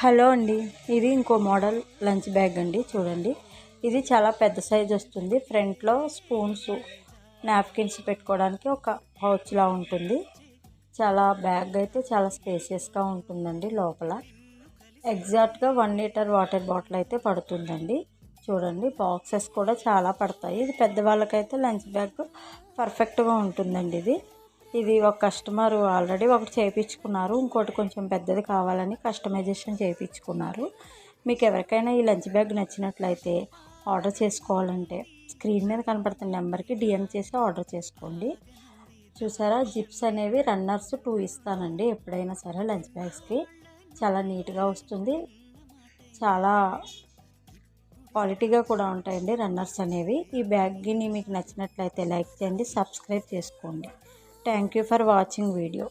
Hello అండి, ఇది ఇంకో మోడల్ లంచ్ బ్యాగ్ అండి. చూడండి, ఇది చాలా పెద్ద సైజ్ వస్తుంది. ఫ్రంట్లో స్పూన్స్, నాప్కిన్స్ పెట్టుకోవడానికి ఒక పౌచ్లా ఉంటుంది. బ్యాగ్ అయితే చాలా స్పేసియస్గా ఉంటుందండి. లోపల ఎగ్జాక్ట్గా 1 లీటర్ వాటర్ బాటిల్ అయితే పడుతుందండి. చూడండి, బాక్సెస్ కూడా చాలా పడతాయి. ఇది పెద్దవాళ్ళకైతే లంచ్ బ్యాగ్ పర్ఫెక్ట్గా ఉంటుందండి. ఇది ఒక కస్టమర్ ఆల్రెడీ ఒకటి చేయించుకున్నారు, ఇంకోటి కొంచెం పెద్దది కావాలని కస్టమైజేషన్ చేయించుకున్నారు. మీకు ఎవరికైనా ఈ లంచ్ బ్యాగ్ నచ్చినట్లయితే ఆర్డర్ చేసుకోవాలంటే స్క్రీన్ మీద కనపడుతున్న నెంబర్కి డిఎం చేసి ఆర్డర్ చేసుకోండి. చూసారా, జిప్స్ అనేవి రన్నర్స్ 2 ఇస్తానండి. ఎప్పుడైనా సరే లంచ్ బ్యాగ్స్కి చాలా నీట్గా వస్తుంది, చాలా క్వాలిటీగా కూడా ఉంటాయండి రన్నర్స్ అనేవి. ఈ బ్యాగ్ని మీకు నచ్చినట్లయితే లైక్ చేయండి, సబ్స్క్రైబ్ చేసుకోండి. Thank you for watching video.